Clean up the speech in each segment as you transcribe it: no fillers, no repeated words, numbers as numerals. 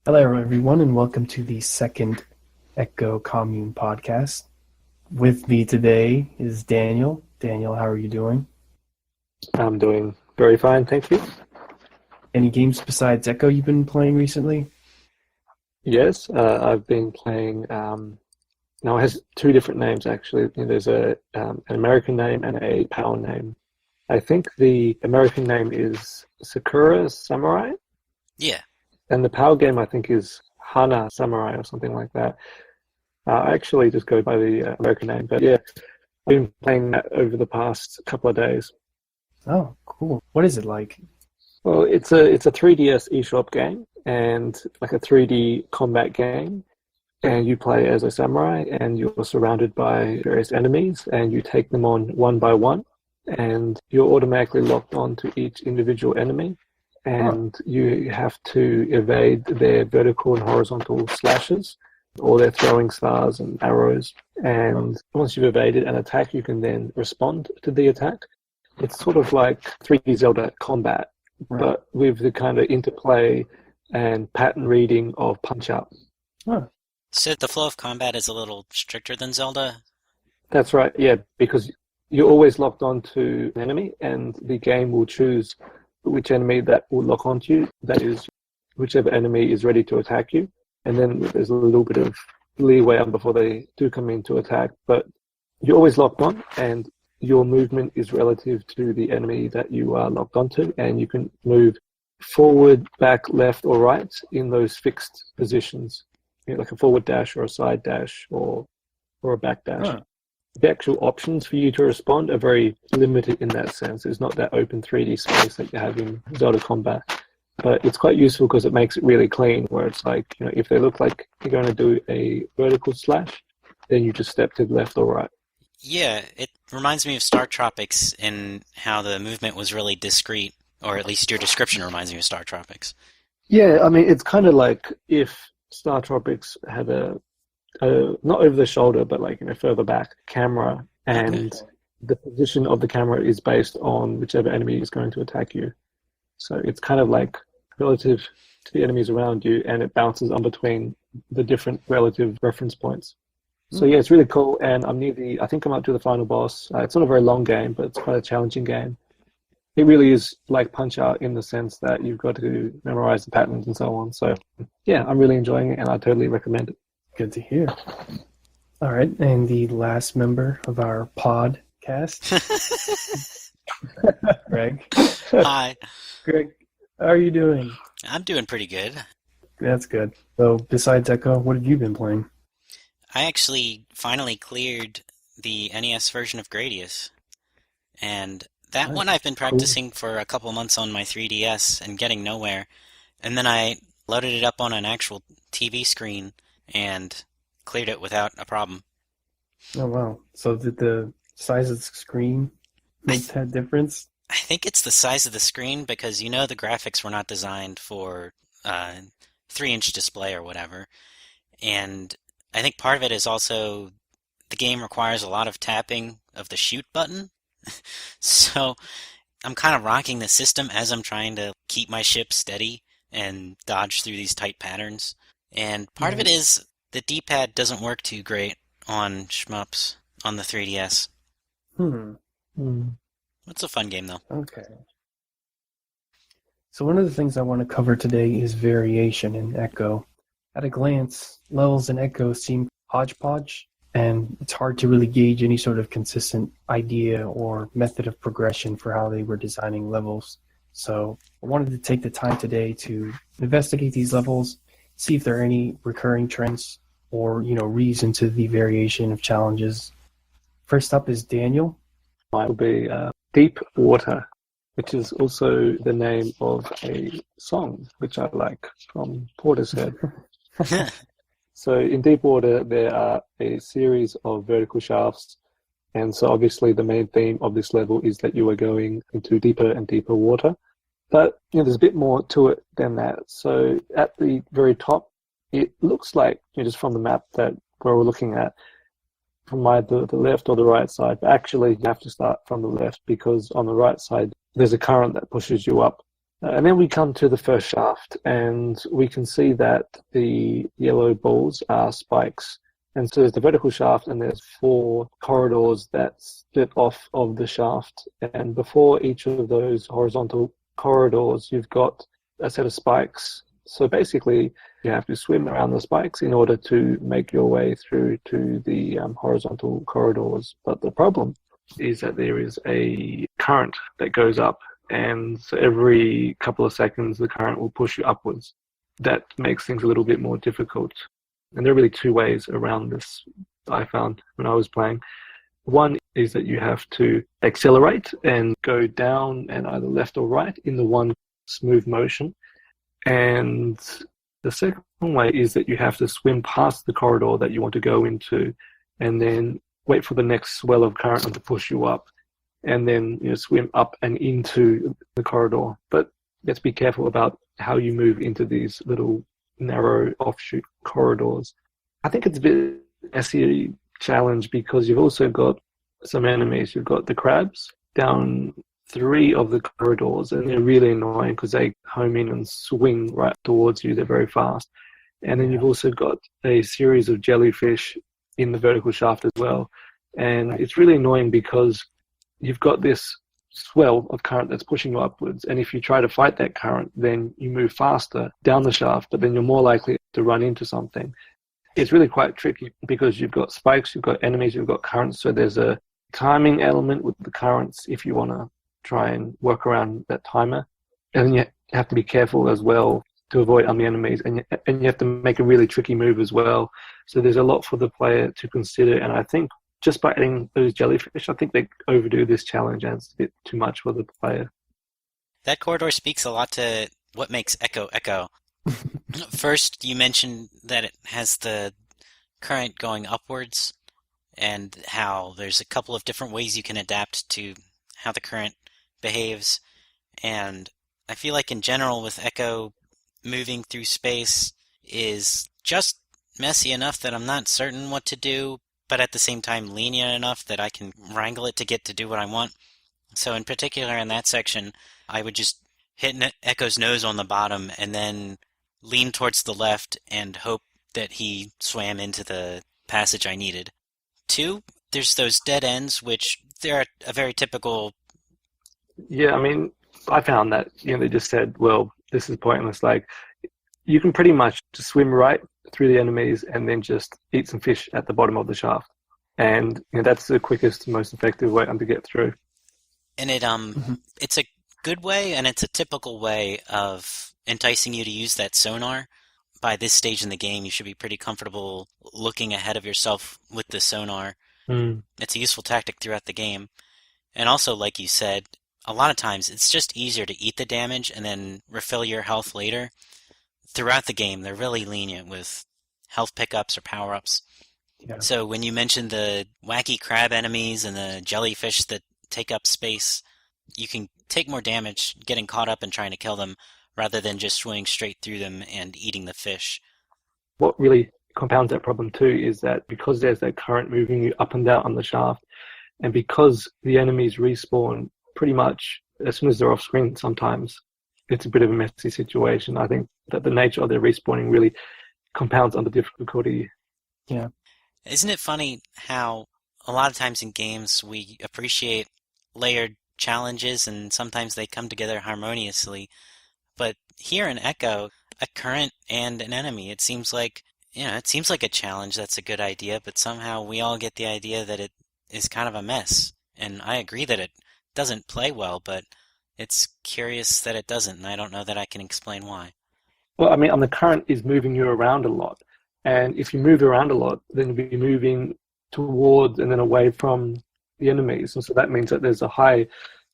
Hello, everyone, and welcome to the second Ecco Commune podcast. With me today is Daniel. Daniel, how are you doing? I'm doing very fine, thank you. Any games besides Ecco you've been playing recently? Yes, I've been playing. Now it has two different names actually. There's an American name and a PAL name. I think the American name is Sakura Samurai, Yeah. and the PAL game I think is Hana Samurai or something like that. I actually just go by the American name, but yeah, I've been playing that over the past couple of days. Oh, cool. What is it like? Well, it's a 3DS eShop game and like a 3D combat game. And you play as a samurai, and you're surrounded by various enemies, and you take them on one by one, and you're automatically locked on to each individual enemy, and you have to evade their vertical and horizontal slashes, or their throwing stars and arrows. And once you've evaded an attack, you can then respond to the attack. It's sort of like 3D Zelda combat, Right. but with the kind of interplay and pattern reading of Punch-Out. Huh. So the flow of combat is a little stricter than Zelda? That's right, yeah, because you're always locked onto an enemy, and the game will choose which enemy that will lock onto you. That is, whichever enemy is ready to attack you. And then there's a little bit of leeway before they do come in to attack. But you're always locked on, and your movement is relative to the enemy that you are locked onto, and you can move forward, back, left, or right in those fixed positions. Like a forward dash or a side dash or a back dash. Huh. The actual options for you to respond are very limited in that sense. It's not that open 3D space that you have in Zelda Combat. But it's quite useful because it makes it really clean, where it's like, if they look like you're going to do a vertical slash, then you just step to the left or right. Yeah, it reminds me of Star Tropics in how the movement was really discrete, or at least your description reminds me of Star Tropics. Yeah, I mean, it's kind of like if Star Tropics had a not over the shoulder, but like further back camera, and the position of the camera is based on whichever enemy is going to attack you. So it's kind of like relative to the enemies around you, and it bounces on between the different relative reference points. So yeah, it's really cool, and I think I'm up to the final boss. It's not a very long game, but it's quite a challenging game. It really is like Punch-Out in the sense that you've got to memorize the patterns and so on. So yeah, I'm really enjoying it, and I totally recommend it. Good to hear. All right, and the last member of our podcast, Greg. Hi. Greg, how are you doing? I'm doing pretty good. That's good. So, besides Ecco, what have you been playing? I actually finally cleared the NES version of Gradius, and that one I've been practicing for a couple months on my 3DS and getting nowhere, and then I loaded it up on an actual TV screen and cleared it without a problem. Oh, wow. So, did the size of the screen make that difference? I think it's the size of the screen because the graphics were not designed for 3-inch display or whatever, and I think part of it is also the game requires a lot of tapping of the shoot button. So I'm kind of rocking the system as I'm trying to keep my ship steady and dodge through these tight patterns. And part of it is the D-pad doesn't work too great on shmups on the 3DS. It's a fun game, though. Okay. So one of the things I want to cover today is variation in Ecco. At a glance, levels in Ecco seem hodgepodge, and it's hard to really gauge any sort of consistent idea or method of progression for how they were designing levels. So I wanted to take the time today to investigate these levels, see if there are any recurring trends or, reason to the variation of challenges. First up is Daniel. Mine will be Deep Water, which is also the name of a song, which I like, from Portishead. So in Deep Water, there are a series of vertical shafts, and so obviously the main theme of this level is that you are going into deeper and deeper water. But there's a bit more to it than that. So at the very top, it looks like, just from the map that we're looking at, from either the left or the right side, but actually you have to start from the left because on the right side there's a current that pushes you up, And then we come to the first shaft, and we can see that the yellow balls are spikes. And so there's the vertical shaft, and there's 4 corridors that split off of the shaft. And before each of those horizontal corridors, you've got a set of spikes. So basically, you have to swim around the spikes in order to make your way through to the horizontal corridors. But the problem is that there is a current that goes up, and so every couple of seconds, the current will push you upwards. That makes things a little bit more difficult. And there are really 2 ways around this, I found when I was playing. One is that you have to accelerate and go down and either left or right in the one smooth motion. And the second way is that you have to swim past the corridor that you want to go into and then wait for the next swell of current to push you up, and then swim up and into the corridor. But let's be careful about how you move into these little narrow offshoot corridors. I think it's a bit messy challenge because you've also got some enemies. You've got the crabs down 3 of the corridors, and they're really annoying because they home in and swing right towards you. They're very fast. And then you've also got a series of jellyfish in the vertical shaft as well. And it's really annoying because you've got this swell of current that's pushing you upwards. And if you try to fight that current, then you move faster down the shaft, but then you're more likely to run into something. It's really quite tricky because you've got spikes, you've got enemies, you've got currents. So there's a timing element with the currents if you want to try and work around that timer. And then you have to be careful as well to avoid the enemies. And you have to make a really tricky move as well. So there's a lot for the player to consider. And I think just by adding those jellyfish, I think they overdo this challenge and it's a bit too much for the player. That corridor speaks a lot to what makes Ecco Ecco. First, you mentioned that it has the current going upwards and how there's a couple of different ways you can adapt to how the current behaves. And I feel like in general with Ecco, moving through space is just messy enough that I'm not certain what to do, but at the same time lenient enough that I can wrangle it to get to do what I want. So in particular in that section, I would just hit Ecco's nose on the bottom and then lean towards the left and hope that he swam into the passage I needed. 2, there's those dead ends, which they're a very typical... Yeah, I mean, I found that, they just said, well, this is pointless. Like, you can pretty much just swim right through the enemies and then just eat some fish at the bottom of the shaft. And that's the quickest, most effective way to get through. And it's a good way, and it's a typical way of enticing you to use that sonar. By this stage in the game, you should be pretty comfortable looking ahead of yourself with the sonar. It's a useful tactic throughout the game. And also, like you said, a lot of times it's just easier to eat the damage and then refill your health later. Throughout the game, they're really lenient with health pickups or power-ups. Yeah. So when you mentioned the wacky crab enemies and the jellyfish that take up space, you can take more damage getting caught up and trying to kill them rather than just swimming straight through them and eating the fish. What really compounds that problem too is that because there's that current moving you up and down on the shaft, and because the enemies respawn pretty much as soon as they're off screen sometimes, it's a bit of a messy situation. I think that the nature of their respawning really compounds on the difficulty. Yeah. Isn't it funny how a lot of times in games we appreciate layered challenges and sometimes they come together harmoniously, but here in Ecco, a current and an enemy, it seems like a challenge that's a good idea, but somehow we all get the idea that it is kind of a mess. And I agree that it doesn't play well, but it's curious that it doesn't, and I don't know that I can explain why. Well, I mean, the current is moving you around a lot. And if you move around a lot, then you'll be moving towards and then away from the enemies. And so that means that there's a high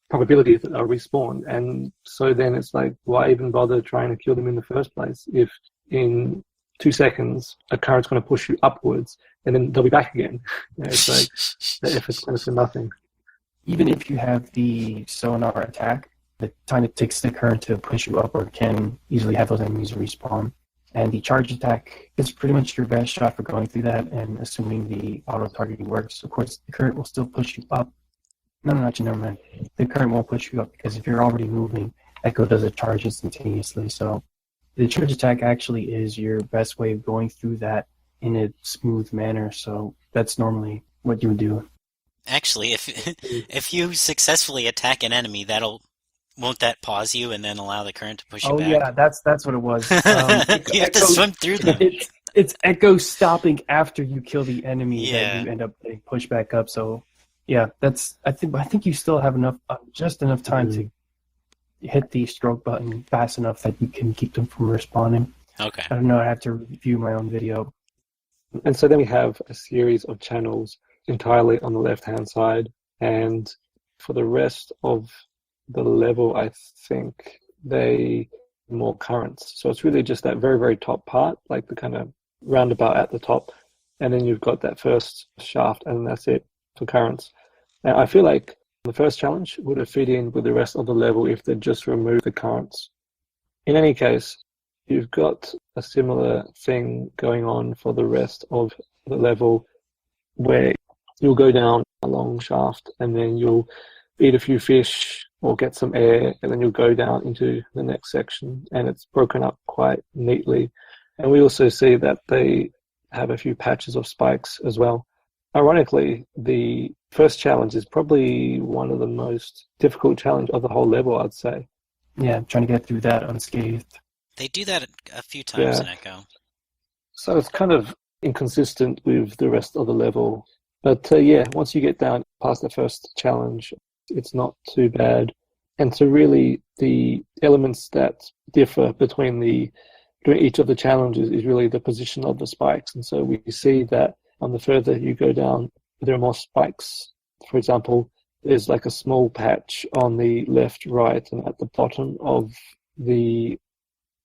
probability that they'll respawn. And so then it's like, why even bother trying to kill them in the first place if in 2 seconds a current's going to push you upwards and then they'll be back again? It's like the effort's going to for nothing. Even if you have the sonar attack, the time it takes the current to push you upward can easily have those enemies respawn. And the charge attack is pretty much your best shot for going through that, and assuming the auto-targeting works. Of course, the current will still push you up. No, actually, never mind. The current won't push you up, because if you're already moving, Echo does a charge instantaneously. So the charge attack actually is your best way of going through that in a smooth manner. So that's normally what you would do. Actually, if you successfully attack an enemy, won't that pause you and then allow the current to push you Oh back? yeah, that's what it was. You have to swim through them. It's Echo stopping after you kill the enemy Yeah. that you end up getting pushed back up. So yeah, I think you still have just enough time to hit the stroke button fast enough that you can keep them from respawning. Okay. I don't know. I have to review my own video. And so then we have a series of channels entirely on the left-hand side, and for the rest of the level, I think they more currents. So it's really just that very, very top part, like the kind of roundabout at the top, and then you've got that first shaft, and that's it for currents. And I feel like the first challenge would have fit in with the rest of the level if they just removed the currents. In any case, you've got a similar thing going on for the rest of the level, where you'll go down a long shaft and then you'll eat a few fish or get some air, and then you'll go down into the next section, and it's broken up quite neatly. And we also see that they have a few patches of spikes as well. Ironically, the first challenge is probably one of the most difficult challenge of the whole level, I'd say. Yeah, trying to get through that unscathed. They do that a few times in Echo. So it's kind of inconsistent with the rest of the level. But yeah, once you get down past the first challenge, it's not too bad. And so really the elements that differ between each of the challenges is really the position of the spikes. And so we see that on the further you go down, there are more spikes. For example, there's like a small patch on the left, right, and at the bottom of the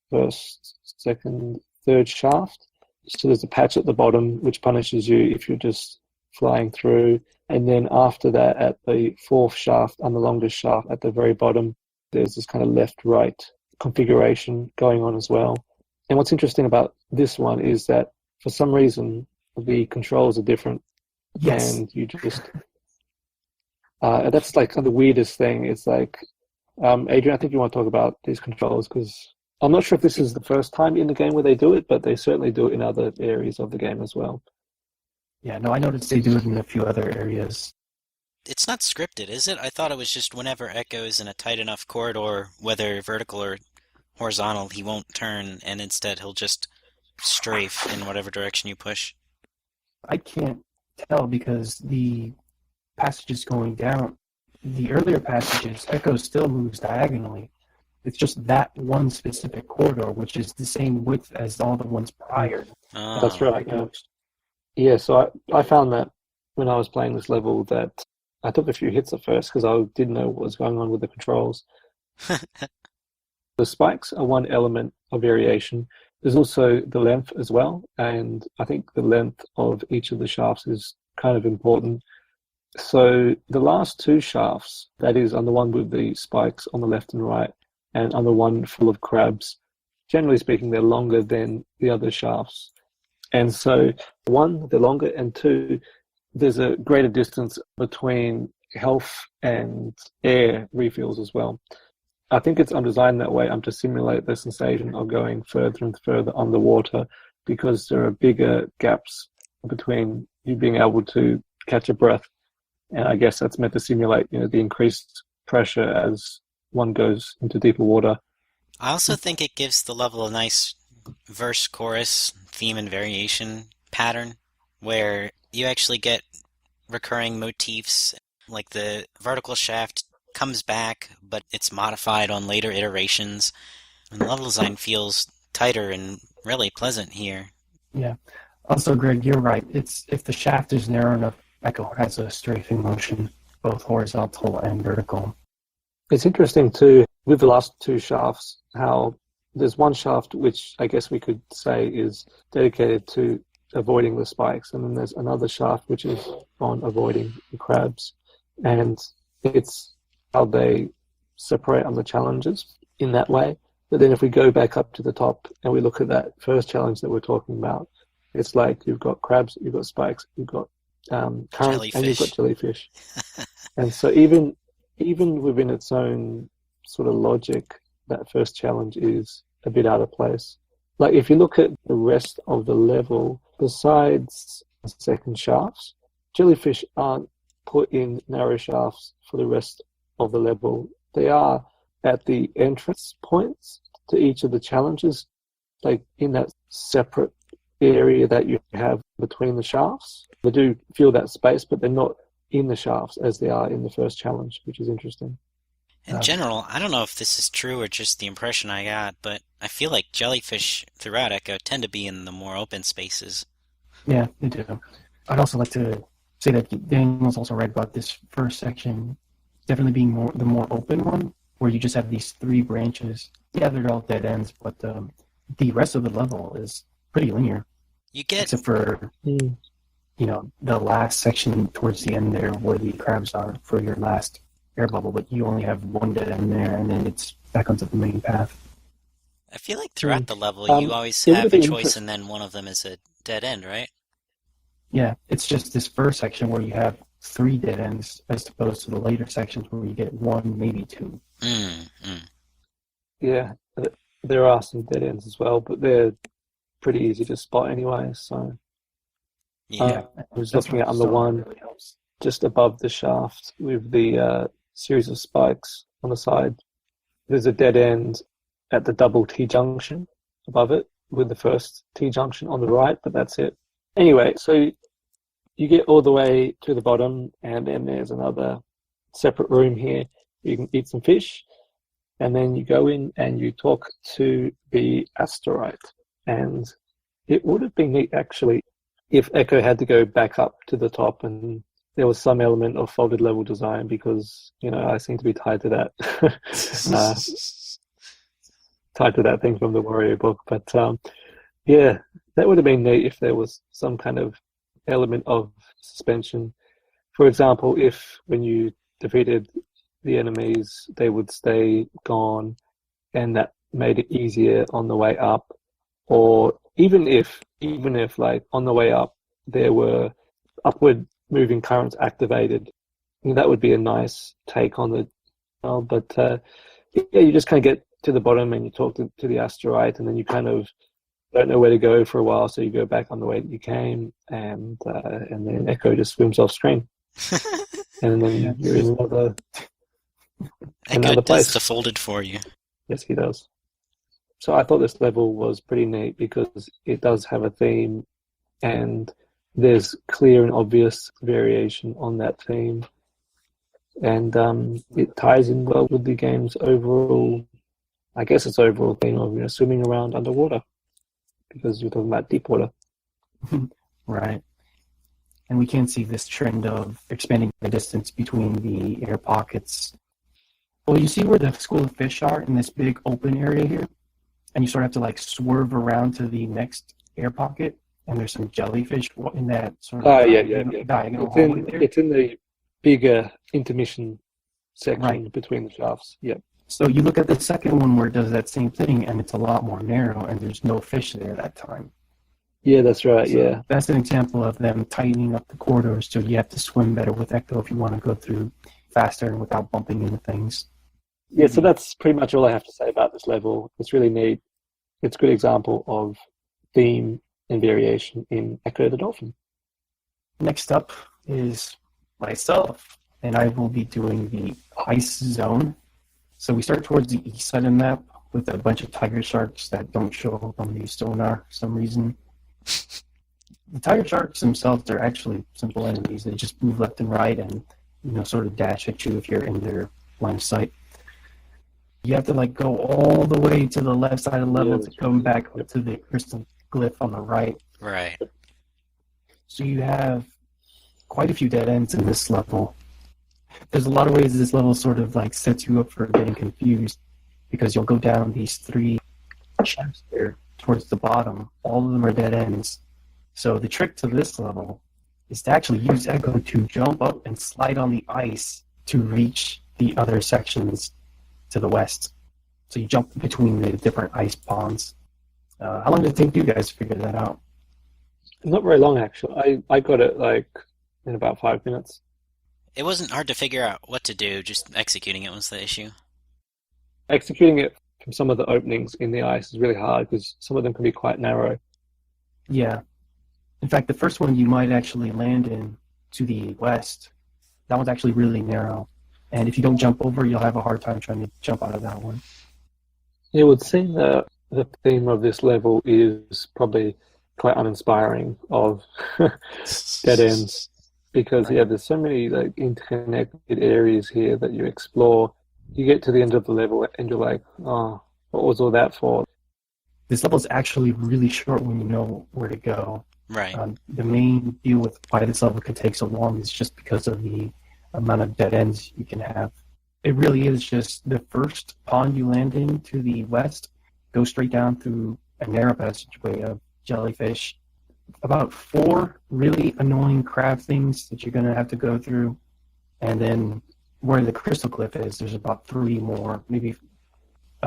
first, second, third shaft. So there's a patch at the bottom which punishes you if you're just flying through. And then after that, at the fourth shaft and the longest shaft at the very bottom, there's this kind of left-right configuration going on as well. And what's interesting about this one is that for some reason, the controls are different. Yes. And you just... that's like the weirdest thing. It's like, Adrian, I think you want to talk about these controls, because I'm not sure if this is the first time in the game where they do it, but they certainly do it in other areas of the game as well. Yeah, no, I noticed they do it in a few other areas. It's not scripted, is it? I thought it was just whenever Echo is in a tight enough corridor, whether vertical or horizontal, he won't turn, and instead he'll just strafe in whatever direction you push. I can't tell because the passages going down, the earlier passages, Echo still moves diagonally. It's just that one specific corridor, which is the same width as all the ones prior. Oh. That's right. Yeah, so I found that when I was playing this level that I took a few hits at first because I didn't know what was going on with the controls. The spikes are one element of variation. There's also the length as well, and I think the length of each of the shafts is kind of important. So the last two shafts, that is on the one with the spikes on the left and right, and on the one full of crabs, generally speaking, they're longer than the other shafts. And so, one, they're longer, and two, there's a greater distance between health and air refills as well. I think it's designed that way to simulate the sensation of going further and further underwater, because there are bigger gaps between you being able to catch a breath. And I guess that's meant to simulate, the increased pressure as one goes into deeper water. I also think it gives the level a nice verse-chorus theme and variation pattern, where you actually get recurring motifs, like the vertical shaft comes back, but it's modified on later iterations, and the level design feels tighter and really pleasant here. Yeah. Also, Greg, you're right. If the shaft is narrow enough, Echo has a strafing motion, both horizontal and vertical. It's interesting too, with the last two shafts, how there's one shaft which I guess we could say is dedicated to avoiding the spikes, and then there's another shaft which is on avoiding the crabs. And it's how they separate on the challenges in that way. But then if we go back up to the top and we look at that first challenge that we're talking about, it's like you've got crabs, you've got spikes, you've got currents, and you've got jellyfish. And so even within its own sort of logic, that first challenge is a bit out of place. Like if you look at the rest of the level, besides the second shafts, jellyfish aren't put in narrow shafts for the rest of the level. They are at the entrance points to each of the challenges, like in that separate area that you have between the shafts. They do fill that space, but they're not in the shafts as they are in the first challenge, which is interesting. In general, I don't know if this is true or just the impression I got, but I feel like jellyfish throughout Echo tend to be in the more open spaces. Yeah, they do. I'd also like to say that Daniel's also right about this first section definitely being the more open one, where you just have these 3 branches. Yeah, they're all dead ends, but the rest of the level is pretty linear. You get... Except for, you know, the last section towards the end there where the crabs are for your last air bubble, but you only have 1 dead end there, and then it's back onto the main path. I feel like throughout the level, you always it have would a be choice, and then one of them is a dead end, right? Yeah, it's just this first section where you have 3 dead ends, as opposed to the later sections where you get 1, maybe 2. Yeah, there are some dead ends as well, but they're pretty easy to spot anyway. So Yeah. I was looking at the one really helps. just above the shaft with the series of spikes on the side. There's a dead end at the double T junction above it with the first T junction on the right, but that's it. Anyway, so you get all the way to the bottom, and then there's another separate room here. You can eat some fish, and then you go in and you talk to the asteroid. And it would have been neat, actually, if Echo had to go back up to the top and there was some element of folded level design, because, you know, I seem to be tied to that. Tied to that thing from the Warrior book. But yeah, that would have been neat if there was some kind of element of suspension. For example, if when you defeated the enemies, they would stay gone, and that made it easier on the way up. Or even if like on the way up there were upward moving currents activated, that would be a nice take on it. But yeah, you just kind of get to the bottom and you talk to the asteroid, and then you kind of don't know where to go for a while, so you go back on the way that you came, and then Echo just swims off screen, and then you're in another Echo place. does the folded for you. Yes, he does. So I thought this level was pretty neat because it does have a theme, and there's clear and obvious variation on that theme, and it ties in well with the game's overall, I guess its overall theme of, you know, swimming around underwater, because you're talking about deep water. Right. And we can see this trend of expanding the distance between the air pockets. Well, you see where the school of fish are in this big open area here? And you sort of have to like swerve around to the next air pocket, and there's some jellyfish in that sort of diagonal hallway there. It's in the bigger intermission section between the shafts. Yep. So you look at the second one where it does that same thing, and it's a lot more narrow, and there's no fish there that time. Yeah, that's right. So yeah, that's an example of them tightening up the corridors, so you have to swim better with Ecto if you want to go through faster and without bumping into things. Yeah, so that's pretty much all I have to say about this level. It's really neat. It's a good example of theme and variation in Ecco the Dolphin. Next up is myself, and I will be doing the ice zone. So we start towards the east side of the map with a bunch of tiger sharks that don't show up on the sonar for some reason. The tiger sharks themselves are actually simple enemies. They just move left and right and, you know, sort of dash at you if you're in their line of sight. You have to like go all the way to the left side of the level to come back up to the crystal glyph on the right. Right. So you have quite a few dead ends in this level. There's a lot of ways this level sort of like sets you up for getting confused, because you'll go down these 3 shafts there towards the bottom. All of them are dead ends. So the trick to this level is to actually use Echo to jump up and slide on the ice to reach the other sections to the west. So you jump between the different ice ponds. How long did it take you guys to figure that out? Not very long, actually. I got it like in about 5 minutes. It wasn't hard to figure out what to do, just executing it was the issue. Executing it from some of the openings in the ice is really hard because some of them can be quite narrow. Yeah. In fact, the first one you might actually land in to the west, that one's actually really narrow. And if you don't jump over, you'll have a hard time trying to jump out of that one. It would seem that the theme of this level is probably quite uninspiring of dead ends because Right. there's so many like interconnected areas here that you explore. You get to the end of the level and you're like, oh, what was all that for? This level is actually really short when you know where to go. Right. The main deal with why this level can take so long is just because of the amount of dead ends you can have. It really is just the first pond you land in to the west, go straight down through a narrow passageway of jellyfish, about 4 really annoying crab things that you're going to have to go through, and then where the crystal cliff is, there's about 3 more, maybe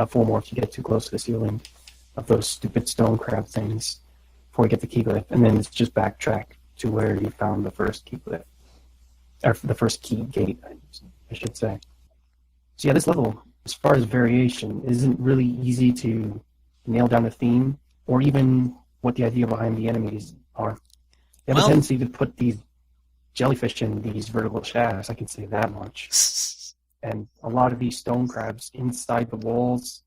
4 more if you get too close to the ceiling of those stupid stone crab things before you get the key glyph, and then it's just backtrack to where you found the first key glyph, or the first key gate, I should say. So yeah, this level, as far as variation, isn't really easy to nail down a theme or even what the idea behind the enemies are. They have a tendency to put these jellyfish in these vertical shafts, I can say that much. And a lot of these stone crabs inside the walls,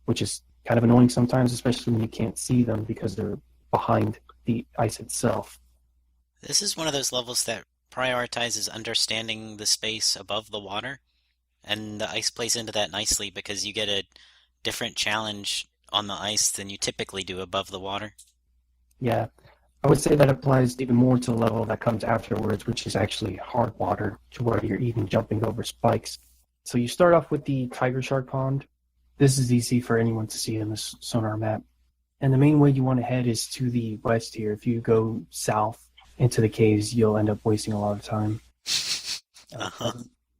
which is kind of annoying sometimes, especially when you can't see them because they're behind the ice itself. This is one of those levels that prioritizes understanding the space above the water, and the ice plays into that nicely because you get a different challenge on the ice than you typically do above the water. Yeah, I would say that applies even more to the level that comes afterwards, which is actually hard water, to where you're even jumping over spikes. So you start off with the tiger shark pond. This is easy for anyone to see in this sonar map. And the main way you want to head is to the west here. If you go south into the caves, you'll end up wasting a lot of time.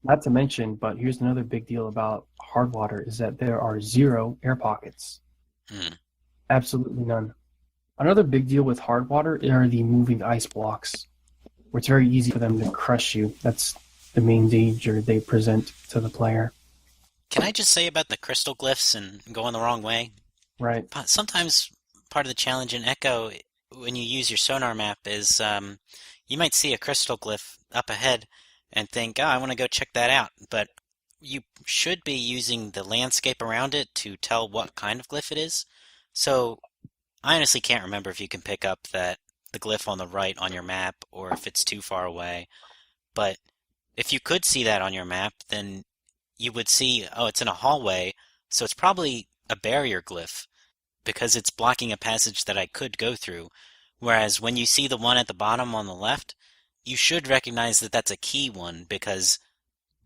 Not to mention, but here's another big deal about hard water, is that there are 0 air pockets. Absolutely none. Another big deal with hard water are the moving ice blocks, where it's very easy for them to crush you. That's the main danger they present to the player. Can I just say about the crystal glyphs and going the wrong way? Right. Sometimes part of the challenge in Echo, when you use your sonar map, is you might see a crystal glyph up ahead and think, oh, I want to go check that out. But you should be using the landscape around it to tell what kind of glyph it is. So I honestly can't remember if you can pick up the glyph on the right on your map or if it's too far away. But if you could see that on your map, then you would see, oh, it's in a hallway, so it's probably a barrier glyph because it's blocking a passage that I could go through. Whereas when you see the one at the bottom on the left, you should recognize that that's a key one because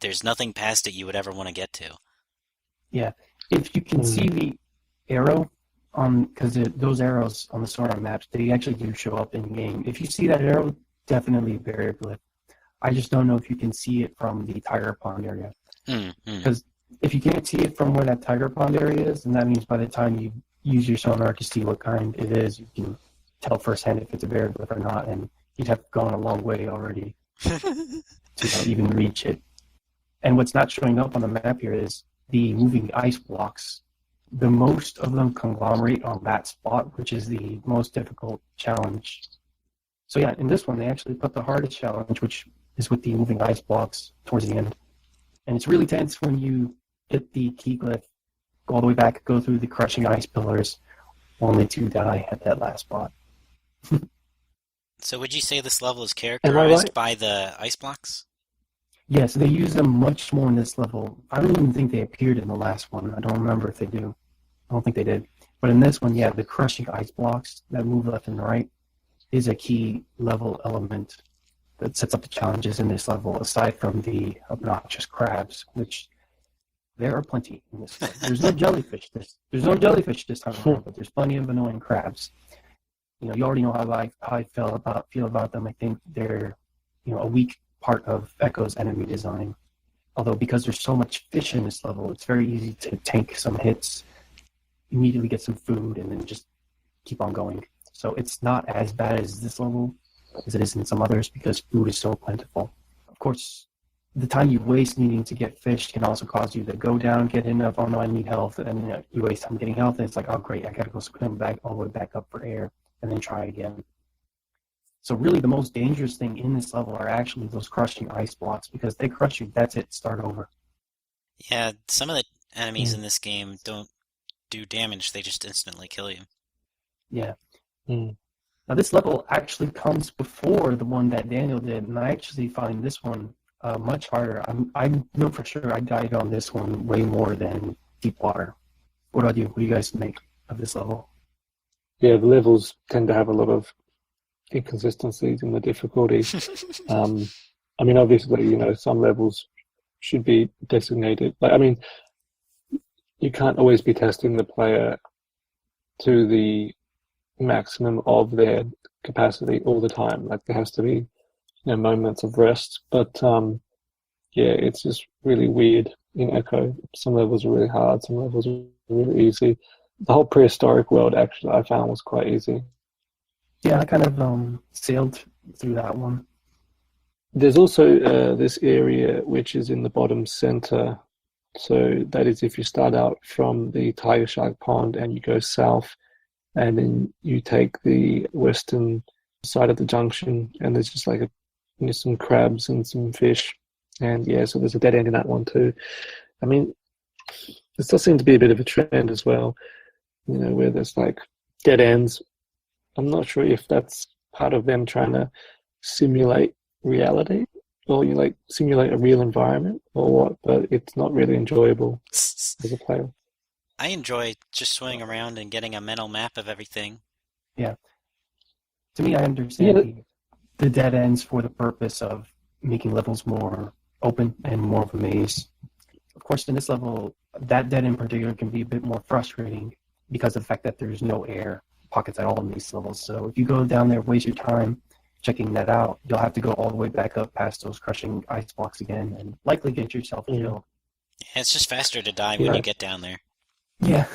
there's nothing past it you would ever want to get to. Yeah. If you can see the arrow because those arrows on the sonar maps, they actually do show up in game. If you see that arrow, definitely a barrier glyph. I just don't know if you can see it from the tiger pond area. Because if you can't see it from where that tiger pond area is, then that means by the time you use your sonar to see what kind it is, you can tell firsthand if it's a barrier glyph or not, and you'd have gone a long way already to even reach it. And what's not showing up on the map here is the moving ice blocks. The most of them conglomerate on that spot, which is the most difficult challenge. So yeah, in this one, they actually put the hardest challenge, which is with the moving ice blocks towards the end. And it's really tense when you hit the key glyph, go all the way back, go through the crushing ice pillars, only to die at that last spot. So would you say this level is characterized by the ice blocks? Yes, they use them much more in this level. I don't even think they appeared in the last one. I don't remember if they do. I don't think they did. But in this one, yeah, the crushing ice blocks that move left and right is a key level element that sets up the challenges in this level, aside from the obnoxious crabs, which there are plenty in this one. There's no jellyfish. There's no jellyfish this time around, but there's plenty of annoying crabs. You already know how I feel about them. I think they're, a weak part of Echo's enemy design. Although because there's so much fish in this level, it's very easy to tank some hits, immediately get some food, and then just keep on going. So it's not as bad as this level as it is in some others because food is so plentiful. Of course, the time you waste needing to get fish can also cause you to go down, get enough, oh no, I need health, and then you waste time getting health, and it's like, oh great, I gotta go swim back all the way back up for air, and then try again. So really the most dangerous thing in this level are actually those crushing ice blocks, because they crush you, that's it, start over. Yeah, some of the enemies in this game don't do damage, they just instantly kill you. Yeah. Now this level actually comes before the one that Daniel did, and I actually find this one much harder. I know for sure I died on this one way more than Deep Water. What about you? What do you guys make of this level? Yeah, the levels tend to have a lot of inconsistencies in the difficulty. I mean, obviously, some levels should be designated. You can't always be testing the player to the maximum of their capacity all the time. Like there has to be moments of rest. But yeah, it's just really weird in Echo. Some levels are really hard, some levels are really easy. The whole prehistoric world actually I found was quite easy. Yeah, I kind of sailed through that one. There's also this area which is in the bottom center. So that is if you start out from the Tiger Shark Pond and you go south, and then you take the western side of the junction, and there's just like some crabs and some fish. And yeah, so there's a dead end in that one too. I mean, this does seem to be a bit of a trend as well, where there's like dead ends. I'm not sure if that's part of them trying to simulate reality, or you like simulate a real environment or what, but it's not really enjoyable as a player. I enjoy just swimming around and getting a mental map of everything. Yeah. To me, I understand the dead ends for the purpose of making levels more open and more of a maze. Of course, in this level, that dead end in particular can be a bit more frustrating because of the fact that there's no air pockets at all in these levels. So if you go down there, waste your time checking that out, you'll have to go all the way back up past those crushing ice blocks again and likely get yourself killed. Yeah, it's just faster to die when you get down there. Yeah.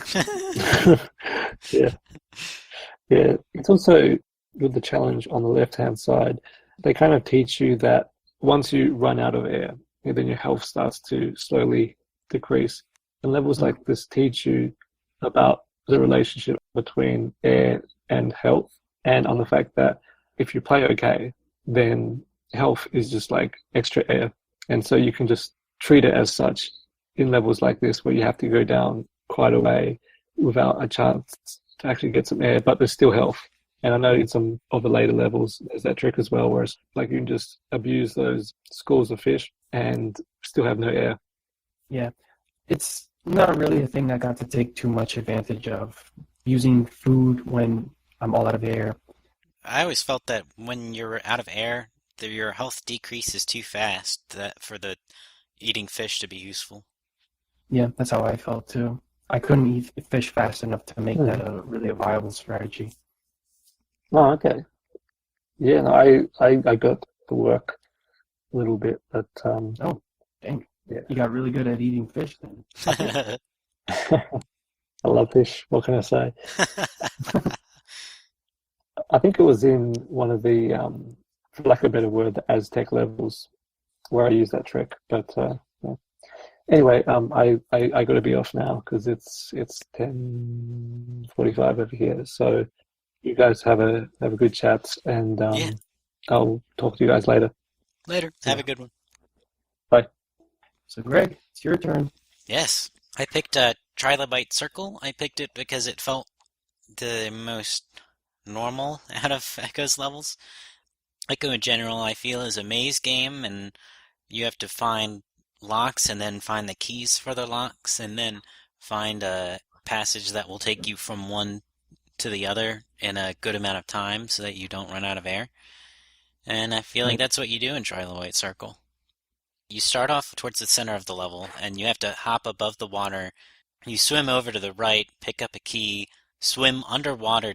Yeah. It's also with the challenge on the left-hand side, they kind of teach you that once you run out of air, then your health starts to slowly decrease. And levels like this teach you about the relationship between air and health, and on the fact that if you play okay, then health is just like extra air. And so you can just treat it as such in levels like this, where you have to go down quite a way without a chance to actually get some air, but there's still health. And I know in some of the later levels there's that trick as well, where it's like you can just abuse those schools of fish and still have no air. Yeah, it's not really a thing I got to take too much advantage of, using food when I'm all out of air. I always felt that when you're out of air, your health decreases too fast for the eating fish to be useful. Yeah, that's how I felt too. I couldn't eat fish fast enough to make that really a viable strategy. Oh, okay. Yeah, no, I got to work a little bit, but oh, dang. Yeah. You got really good at eating fish then. I love fish. What can I say? I think it was in one of the, for lack of a better word, the Aztec levels where I used that trick. But yeah. Anyway, I got to be off now because it's 10:45 over here. So you guys have a good chat, and I'll talk to you guys later. Later. Have a good one. Bye. So Greg, it's your turn. Yes. I picked Trilobite Circle. I picked it because it felt the most normal out of Echo's levels. Echo in general, I feel, is a maze game, and you have to find locks and then find the keys for the locks and then find a passage that will take you from one to the other in a good amount of time so that you don't run out of air. And I feel like that's what you do in Trilobite Circle. You start off towards the center of the level, and you have to hop above the water. You swim over to the right, pick up a key, swim underwater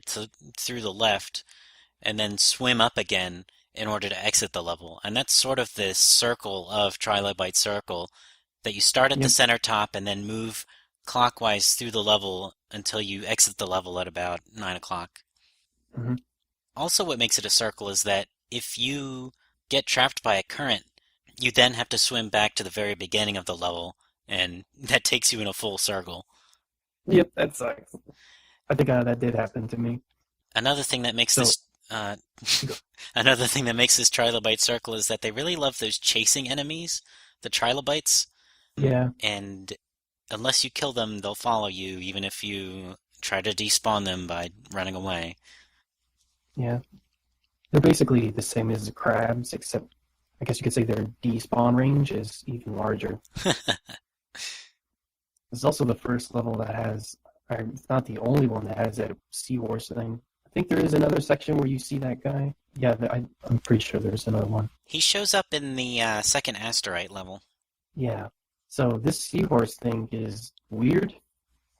through the left, and then swim up again in order to exit the level. And that's sort of this circle of Trilobite Circle, that you start at the center top and then move clockwise through the level until you exit the level at about 9 o'clock. Mm-hmm. Also, what makes it a circle is that if you get trapped by a current, You then have to swim back to the very beginning of the level, and that takes you in a full circle. Yep, that sucks. I think that did happen to me. Another thing that makes So, this uh, another thing that makes this Trilobite Circle is that they really love those chasing enemies, the Trilobites, yeah, and unless you kill them, they'll follow you, even if you try to despawn them by running away. yeah. They're basically the same as the crabs, except I guess you could say their despawn range is even larger. It's also the first level that has, or it's not the only one that has that seahorse thing. I think there is another section where you see that guy. Yeah, I'm pretty sure there's another one. He shows up in the second asteroid level. Yeah. So this seahorse thing is weird.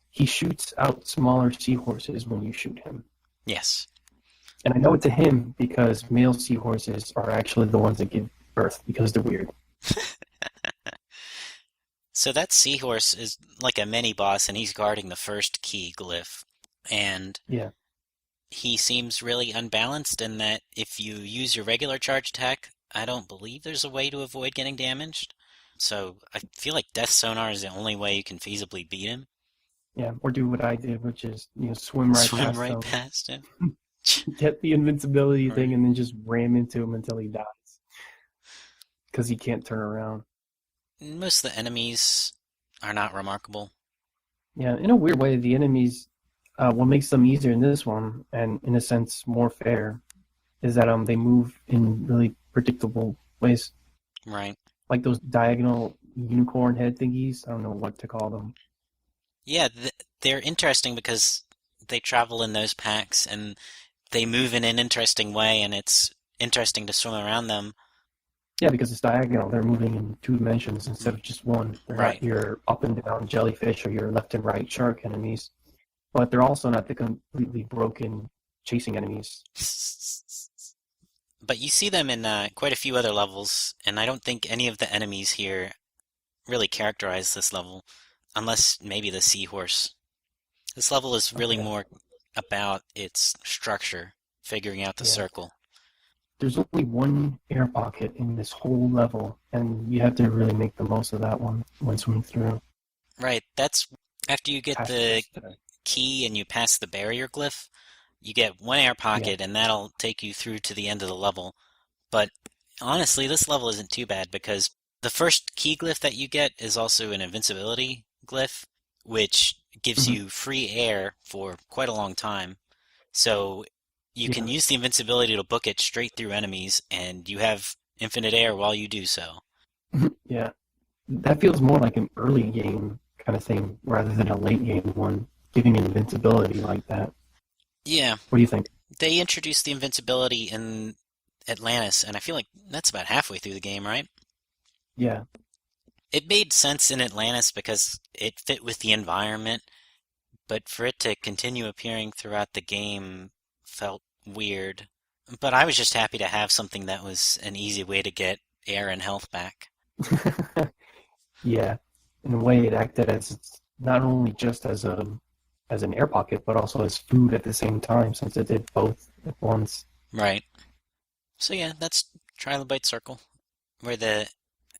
He shoots out smaller seahorses when you shoot him. Yes. And I know it's a him because male seahorses are actually the ones that give birth because they're weird. So that seahorse is like a mini boss, and he's guarding the first key glyph. And Yeah. he seems really unbalanced in that if you use your regular charge attack, I don't believe there's a way to avoid getting damaged. So I feel like Death Sonar is the only way you can feasibly beat him. Yeah. Or do what I did, which is, swim right Swim past right them, past him. get the invincibility thing, Right. and then just ram into him until he dies. Because he can't turn around. Most of the enemies are not remarkable. Yeah, in a weird way, the enemies, what makes them easier in this one, and in a sense more fair, is that they move in really predictable ways. Right. Like those diagonal unicorn head thingies. I don't know what to call them. Yeah, they're interesting because they travel in those packs and they move in an interesting way, and it's interesting to swim around them. Yeah, because it's diagonal. They're moving in 2 dimensions instead of just one. They're Right. not your up and down jellyfish or your left and right shark enemies. But they're also not the completely broken chasing enemies. But you see them in quite a few other levels, and I don't think any of the enemies here really characterize this level, unless maybe the seahorse. This level is really Okay. more about its structure, figuring out the Yeah. circle. There's only one air pocket in this whole level, and you have to really make the most of that one when swimming through. Right, that's after you get Past the this, key and you pass the barrier glyph, you get one air pocket, and that'll take you through to the end of the level. But honestly, this level isn't too bad because the first key glyph that you get is also an invincibility glyph, which gives Mhm. you free air for quite a long time. So you can Yeah. use the invincibility to book it straight through enemies, and you have infinite air while you do so. Yeah, that feels more like an early game kind of thing rather than a late game one, giving invincibility like that. Yeah, What do you think? they introduced the invincibility in Atlantis, and I feel like that's about halfway through the game, right? Yeah, It made sense in Atlantis because it fit with the environment, but for it to continue appearing throughout the game felt weird. But I was just happy to have something that was an easy way to get air and health back. yeah. In a way, it acted as not only just as an air pocket, but also as food at the same time, since it did both at once. Right. So yeah, that's Trilobite Circle, where the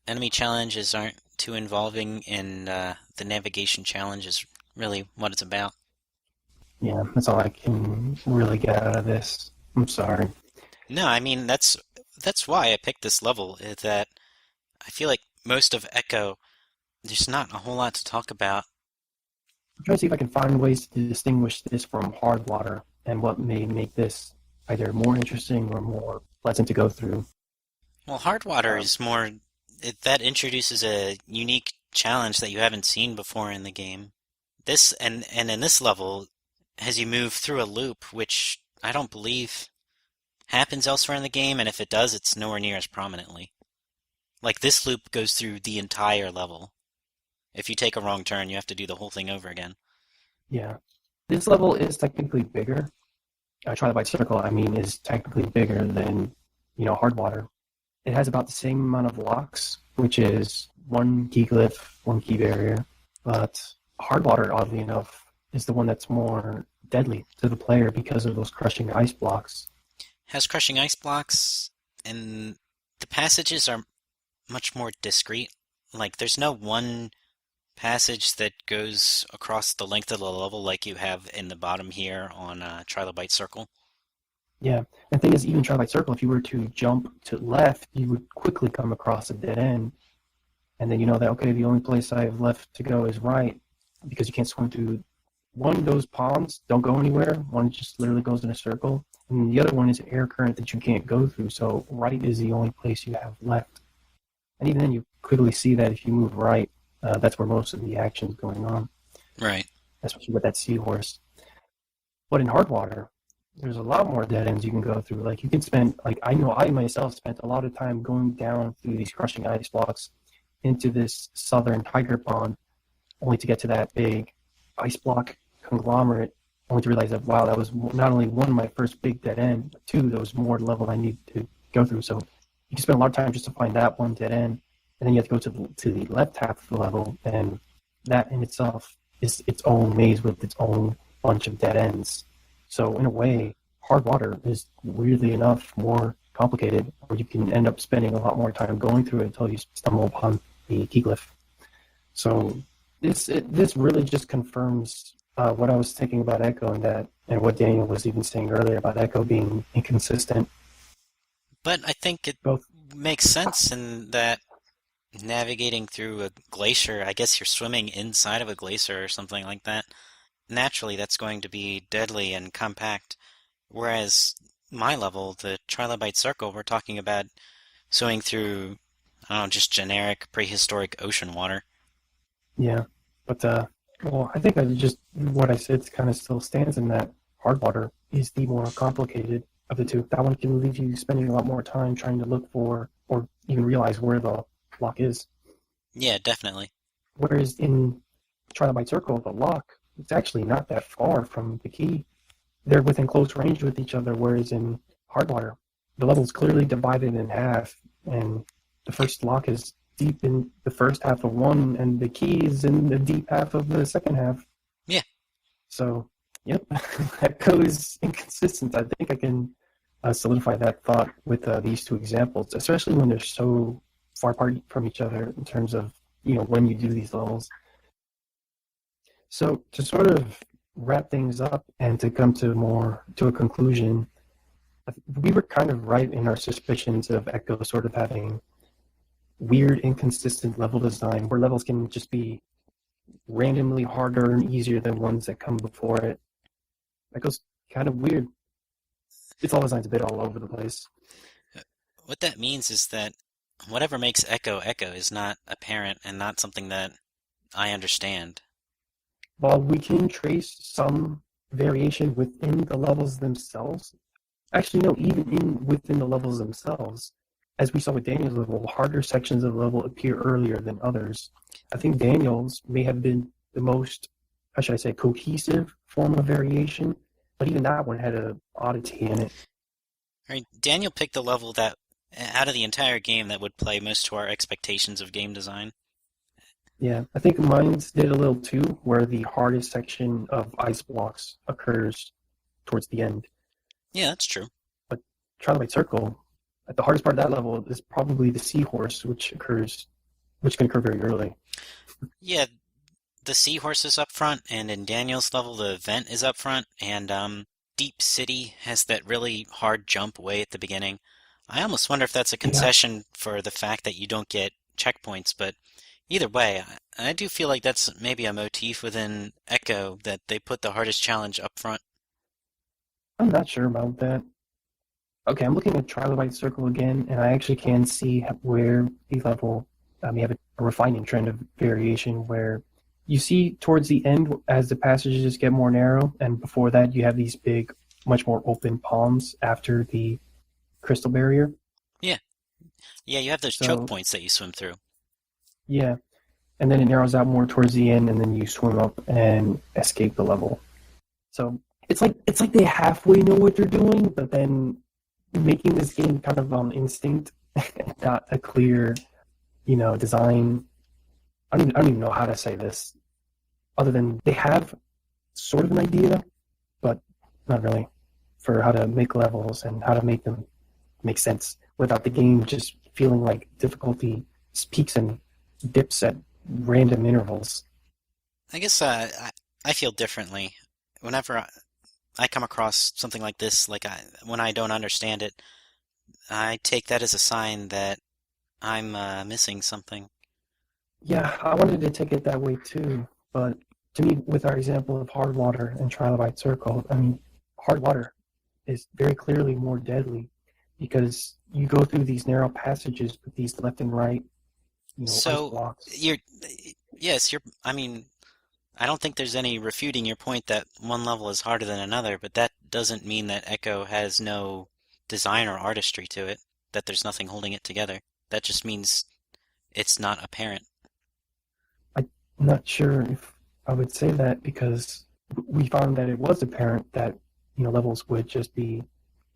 enemy challenges aren't too involving and the navigation challenge is really what it's about. Yeah, that's all I can really get out of this. I'm sorry. No, I mean that's why I picked this level, is that I feel like most of Echo, there's not a whole lot to talk about. I'm trying to see if I can find ways to distinguish this from hard water and what may make this either more interesting or more pleasant to go through. Well, Hard Water Um, is more, that introduces a unique challenge that you haven't seen before in the game. This and in this level, as you move through a loop, which I don't believe happens elsewhere in the game, and if it does, it's nowhere near as prominently. Like this loop goes through the entire level. If you take a wrong turn, you have to do the whole thing over again. yeah. This level is technically bigger. Trilobite Circle, I mean, is technically bigger than, hard water. It has about the same amount of locks, which is one key glyph, one key barrier. But hard water, oddly enough, is the one that's more deadly to the player because of those crushing ice blocks. Has crushing ice blocks, and the passages are much more discrete. Like, there's no one passage that goes across the length of the level like you have in the bottom here on Trilobite Circle. Yeah, and the thing is, even Trilobite Circle, if you were to jump to left, you would quickly come across a dead end, and then you know that, okay, the only place I have left to go is right, because you can't swim through one of those ponds, don't go anywhere, one just literally goes in a circle, and the other one is an air current that you can't go through, so right is the only place you have left. And even then, you quickly see that if you move right, that's where most of the action is going on, Right. especially with that seahorse. But in hard water, there's a lot more dead ends you can go through. Like, you can spend, like, I know I myself spent a lot of time going down through these crushing ice blocks into this southern tiger pond, only to get to that big ice block conglomerate, only to realize that, wow, that was not only one, my first big dead end, but two, there was more level I need to go through. So you can spend a lot of time just to find that one dead end, and then you have to go to the left half of the level, and that in itself is its own maze with its own bunch of dead ends. So in a way, hard water is weirdly enough more complicated, or you can end up spending a lot more time going through it until you stumble upon the key glyph. So this really just confirms what I was thinking about Echo, and what Daniel was even saying earlier about Echo being inconsistent. But I think it Both. makes sense in that navigating through a glacier, I guess you're swimming inside of a glacier or something like that. Naturally, that's going to be deadly and compact. Whereas my level, the Trilobite Circle, we're talking about swimming through, I don't know, just generic prehistoric ocean water. Yeah, but well, I think what I said kind of still stands in that hard water is the more complicated of the two. That one can leave you spending a lot more time trying to look for or even realize where the lock is. Yeah, definitely. Whereas in Trilobite Circle, the lock, it's actually not that far from the key. They're within close range with each other, whereas in hard water, the level is clearly divided in half, and the first lock is deep in the first half of one, and the key is in the deep half of the second half. Yeah. So, yep, Echo is inconsistent. I think I can solidify that thought with these two examples, especially when they're so far apart from each other in terms of, when you do these levels. So to sort of wrap things up and to come to a conclusion, we were kind of right in our suspicions of Echo sort of having weird, inconsistent level design, where levels can just be randomly harder and easier than ones that come before it. Echo's kind of weird. Its level design's a bit all over the place. What that means is that whatever makes Echo Echo is not apparent and not something that I understand. While we can trace some variation within the levels themselves, actually no, even within the levels themselves, as we saw with Daniel's level, harder sections of the level appear earlier than others. I think Daniel's may have been the most, how should I say, cohesive form of variation, but even that one had an oddity in it. I mean, Daniel picked the level that, out of the entire game, that would play most to our expectations of game design. Yeah, I think mine's did a little too, where the hardest section of ice blocks occurs towards the end. Yeah, that's true. But Trilobite Circle, at the hardest part of that level is probably the seahorse, which can occur very early. Yeah, the seahorse is up front, and in Daniel's level, the vent is up front, and Deep City has that really hard jump way at the beginning. I almost wonder if that's a concession for the fact that you don't get checkpoints, but either way, I do feel like that's maybe a motif within Echo, that they put the hardest challenge up front. I'm not sure about that. Okay, I'm looking at Trilobite Circle again, and I actually can see where the level may have a refining trend of variation, where you see towards the end, as the passages get more narrow, and before that you have these big, much more open ponds after the crystal barrier. Yeah, you have those choke points that you swim through. Yeah, and then it narrows out more towards the end, and then you swim up and escape the level. So it's like they halfway know what they're doing, but then making this game kind of on instinct, not a clear, design. I don't even know how to say this, other than they have sort of an idea, but not really, for how to make levels and how to make them make sense without the game just feeling like difficulty peaks and dips at random intervals. I guess I feel differently. Whenever I come across something like this, when I don't understand it, I take that as a sign that I'm missing something. Yeah, I wanted to take it that way too, but to me, with our example of hard water and Trilobite Circle, I mean, hard water is very clearly more deadly because you go through these narrow passages with these left and right, ice So blocks. I mean, I don't think there's any refuting your point that one level is harder than another, but that doesn't mean that Echo has no design or artistry to it, that there's nothing holding it together. That just means it's not apparent. I'm not sure if I would say that because we found that it was apparent that levels would just be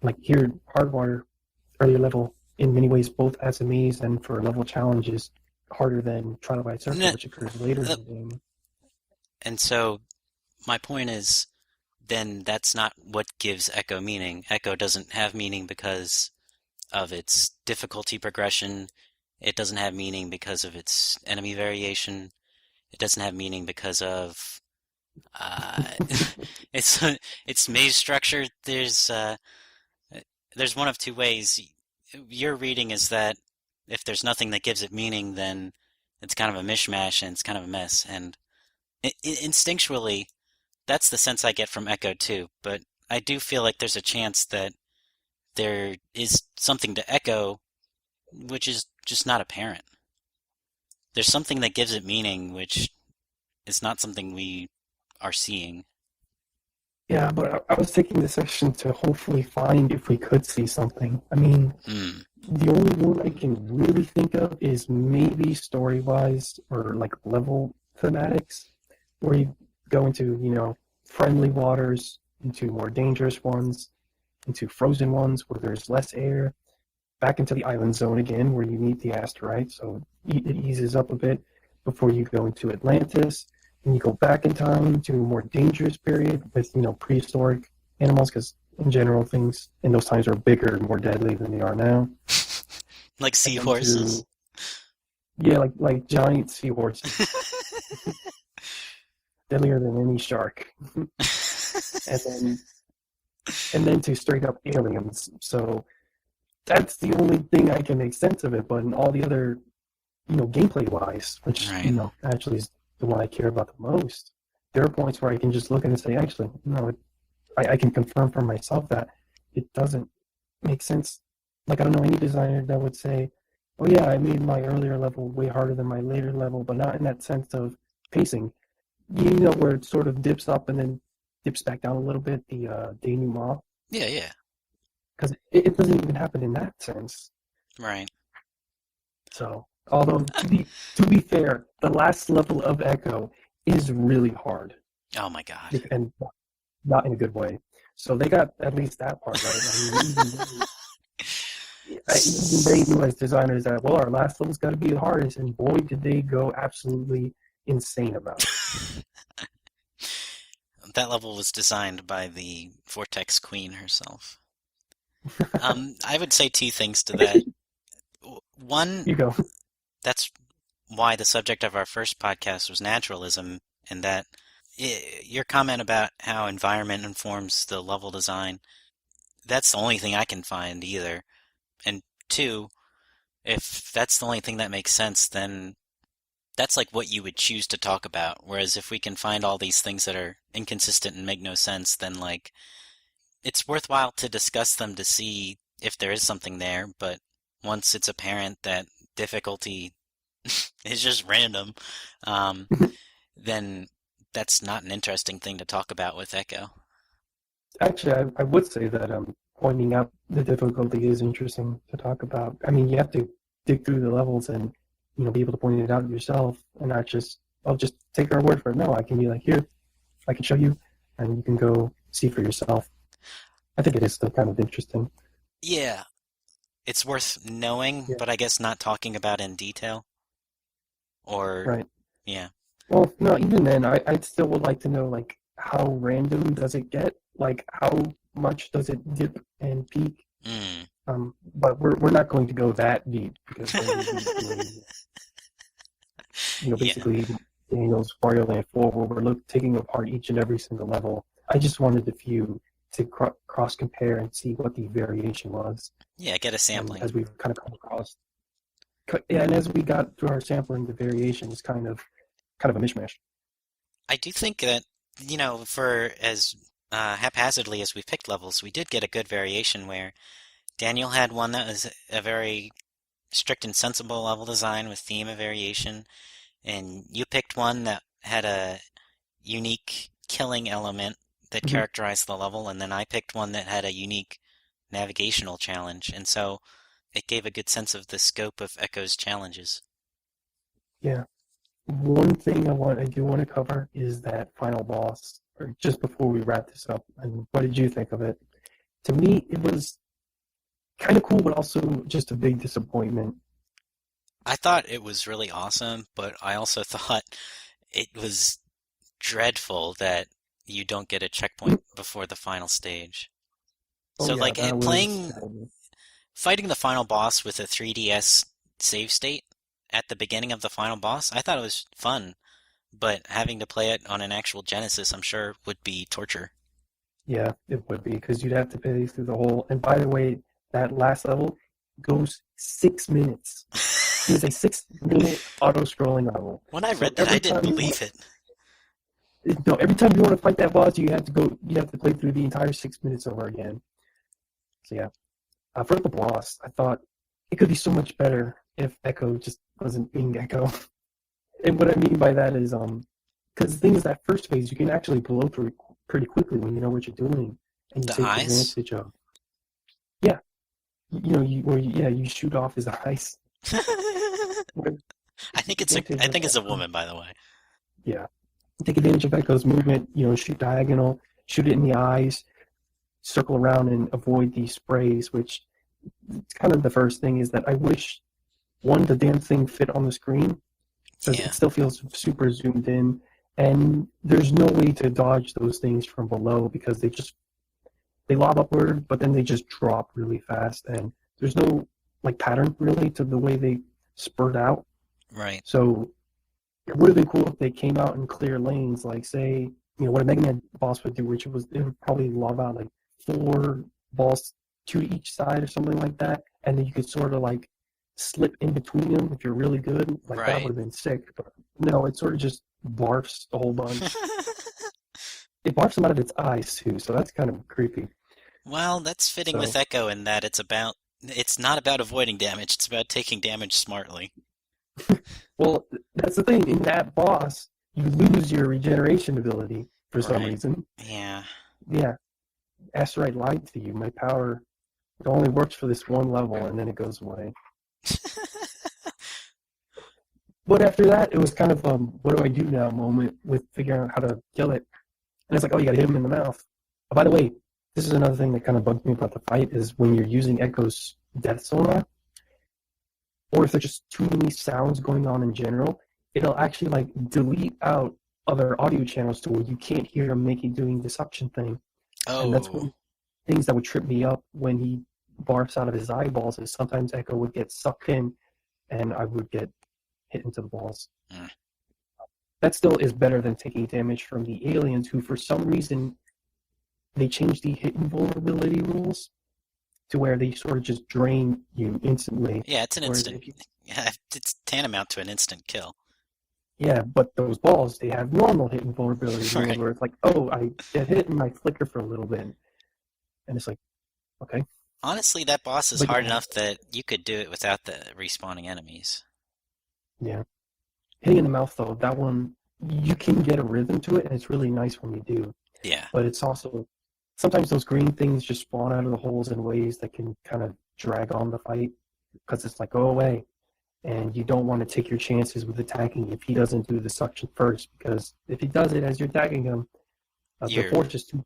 like here, hard water, earlier level in many ways both as a maze and for level challenges harder than Trilobite Circle, No, which occurs later in the game. And so my point is, then that's not what gives Echo meaning. Echo doesn't have meaning because of its difficulty progression. It doesn't have meaning because of its enemy variation. It doesn't have meaning because of its maze structure. There's one of two ways. Your reading is that if there's nothing that gives it meaning, then it's kind of a mishmash and it's kind of a mess. And instinctually, that's the sense I get from Echo too. But I do feel like there's a chance that there is something to Echo which is just not apparent. There's something that gives it meaning, which is not something we are seeing. Yeah, but I was taking this section to hopefully find if we could see something. I mean, the only one I can really think of is maybe story-wise or like level thematics, where you go into, friendly waters, into more dangerous ones, into frozen ones where there's less air, back into the island zone again where you meet the asteroid, so it eases up a bit before you go into Atlantis, and you go back in time to a more dangerous period with, prehistoric animals, because in general things in those times are bigger and more deadly than they are now. Like seahorses. Yeah, like giant seahorses. Deadlier than any shark. and then to straight up aliens. So that's the only thing I can make sense of it, but in all the other, gameplay wise, which, Right. Actually is the one I care about the most, there are points where I can just look at it and say, actually, I can confirm for myself that it doesn't make sense. Like, I don't know any designer that would say, oh yeah, I made my earlier level way harder than my later level, but not in that sense of pacing. Where it sort of dips up and then dips back down a little bit, the denouement. Yeah. Because it doesn't even happen in that sense. Right. So, although to be fair, the last level of Echo is really hard. Oh my God. And not in a good way. So they got at least that part right. Even they knew as designers that, well, our last level's got to be the hardest, and boy, did they go absolutely insane about it. That level was designed by the Vortex Queen herself. I would say two things to that. One, You go. that's why the subject of our first podcast was naturalism, and that your comment about how environment informs the level design, that's the only thing I can find either. And two, if that's the only thing that makes sense, then that's like what you would choose to talk about. Whereas if we can find all these things that are inconsistent and make no sense, then it's worthwhile to discuss them to see if there is something there. But once it's apparent that difficulty is just random, then that's not an interesting thing to talk about with Echo. Actually, I would say that pointing out the difficulty is interesting to talk about. I mean, you have to dig through the levels and be able to point it out yourself, and not just take our word for it. No, I can be like, here, I can show you, and you can go see for yourself. I think it is still kind of interesting. Yeah, it's worth knowing, but I guess not talking about in detail. Or right. Yeah. Well, no, even then, I still would like to know, how random does it get? How much does it dip and peak? But we're not going to go that deep because Yeah. basically Daniel's Wario Land 4, where we're taking apart each and every single level. I just wanted a few to cross compare and see what the variation was. Yeah, get a And sampling. as we've kind of come across, yeah, and as we got through our sampling, the variation is kind of a mishmash. I do think that, for as haphazardly as we picked levels, we did get a good variation where Daniel had one that was a very strict and sensible level design with theme of variation, and you picked one that had a unique killing element that Mhm. characterized the level, and then I picked one that had a unique navigational challenge, and so it gave a good sense of the scope of Echo's challenges. Yeah. One thing I do want to cover is that final boss, or just before we wrap this up. And what did you think of it? To me, it was kind of cool, but also just a big disappointment. I thought it was really awesome, but I also thought it was dreadful that you don't get a checkpoint before the final stage. Oh So, yeah, like, that was fighting the final boss with a 3DS save state at the beginning of the final boss, I thought it was fun, but having to play it on an actual Genesis, I'm sure, would be torture. yeah, it would be because you'd have to pay through the whole. And by the way, that last level goes 6 minutes. It is a 6 minute auto-scrolling level. When I So read that, I didn't believe it. no, every time you want to fight that boss, you have to play through the entire 6 minutes over again. So yeah, for the boss, I thought it could be so much better if Echo just wasn't being Echo. And what I mean by that is, because the thing is, that first phase you can actually blow through it pretty quickly when you know what you're doing, and you The take eyes? advantage of. Yeah, you shoot off his eyes. Where I think it's a woman, by the way. Yeah, take advantage of Echo's movement. Shoot diagonal, shoot it in the eyes, circle around and avoid these sprays. Which it's kind of the first thing is that I wish the damn thing fit on the screen because Yeah, it still feels super zoomed in, and there's no way to dodge those things from below because they lob upward, but then they just drop really fast, and there's no like pattern really to the way they spurt out. right. So it would have been cool if they came out in clear lanes, like say, what a Mega Man boss would do, which was it would probably lob out like 4 balls, 2 to each side or something like that, and then you could sort of like slip in between them if you're really good. Like that Right. would have been sick. But no, it sort of just barfs a whole bunch. It barfs them out of its eyes too, so that's kind of creepy. Well, that's fitting with So, Echo in that it's not about avoiding damage, it's about taking damage smartly. well, that's the thing. In that boss, you lose your regeneration ability for some Right. reason. Yeah. Yeah, Asteroid lied to you. My power it only works for this one level, and then it goes away. But after that, it was kind of what do I do now moment with figuring out how to kill it. And it's like, oh, you got to hit him in the mouth. Oh, by the way, this is another thing that kind of bugs me about the fight is when you're using Echo's death sonar, or if there's just too many sounds going on in general, it'll actually like delete out other audio channels to where you can't hear him doing the suction thing. And that's Oh, one things that would trip me up when he barfs out of his eyeballs is sometimes Echo would get sucked in and I would get hit into the balls. mm. That still is better than taking damage from the aliens who for some reason they changed the hit invulnerability rules to where they sort of just drain you instantly. Yeah, it's an Whereas instant. Yeah, it's tantamount to an instant kill. yeah, but those balls, they have normal hit invulnerability rules Right. where it's like, oh, I get hit and I flicker for a little bit. And it's like, okay. Honestly, that boss is But hard yeah, enough that you could do it without the respawning enemies. yeah. Hitting in the mouth, though, that one, you can get a rhythm to it, and it's really nice when you do. Yeah. But it's also, sometimes those green things just spawn out of the holes in ways that can kind of drag on the fight because it's like, go away. And you don't want to take your chances with attacking if he doesn't do the suction first, because if he does it as you're attacking him, the You're, force is too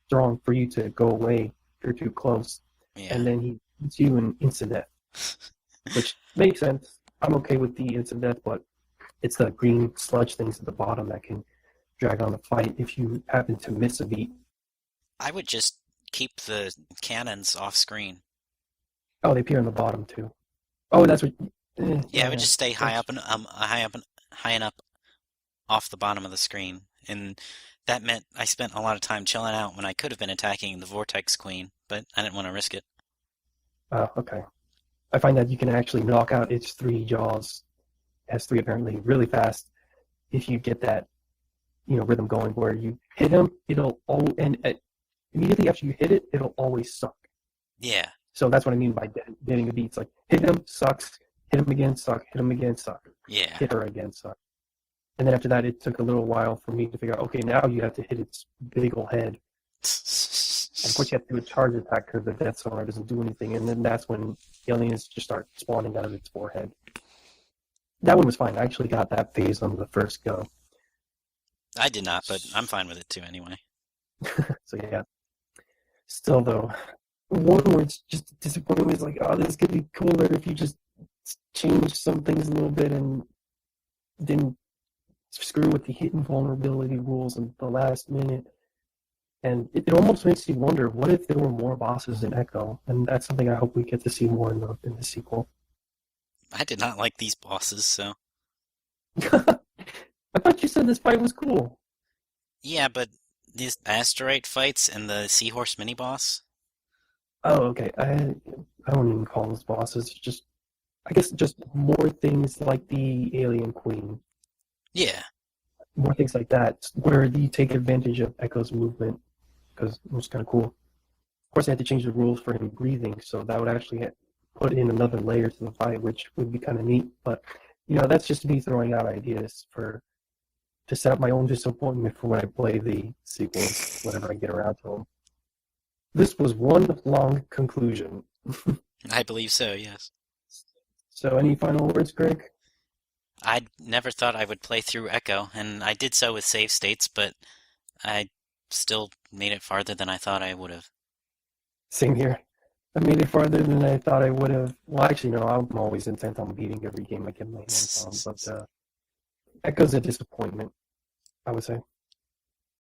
strong for you to go away if you're too close. yeah. And then he hits you in instant death, which makes sense. I'm okay with the instant death, but it's the green sludge things at the bottom that can drag on the fight if you happen to miss a beat. I would just keep the cannons off screen. Oh, they appear on the bottom too. Oh, that's what. Yeah, I would just stay high up high enough off the bottom of the screen, and that meant I spent a lot of time chilling out when I could have been attacking the Vortex Queen, but I didn't want to risk it. Okay. I find that you can actually knock out its 3 jaws, S3 apparently, really fast if you get that, rhythm going where you hit him, immediately after you hit it, it'll always suck. Yeah. So that's what I mean by deadening the beats. Like, hit him, sucks, hit him again, suck, hit him again, suck. Yeah. Hit her again, suck. And then after that, it took a little while for me to figure out, okay, now you have to hit its big ol' head. And of course, you have to do a charge attack because the death sonar doesn't do anything. And then that's when aliens just start spawning out of its forehead. That one was fine. I actually got that phase on the first go. I did not, but I'm fine with it too anyway. So yeah. Still though, one where it's just disappointing is like, oh, this could be cooler if you just change some things a little bit and didn't screw with the hidden vulnerability rules in the last minute. And it almost makes you wonder, what if there were more bosses in Echo? And that's something I hope we get to see more in the sequel. I did not like these bosses, so... I thought you said this fight was cool. Yeah, but these asteroid fights and the Seahorse mini-boss? Oh, okay. I don't even call those bosses. I guess just more things like the Alien Queen. Yeah. More things like that, where you take advantage of Echo's movement, because it was kind of cool. Of course, I had to change the rules for him breathing, so that would actually put in another layer to the fight, which would be kind of neat. But, that's just me throwing out ideas to set up my own disappointment for when I play the sequels, whenever I get around to them. This was one long conclusion. I believe so, yes. So, any final words, Greg? I never thought I would play through Echo, and I did so with save states, but I still made it farther than I thought I would have. Same here. I made it farther than I thought I would have. Well, actually, no, I'm always intent on beating every game I get my hands on, but Echo's a disappointment, I would say.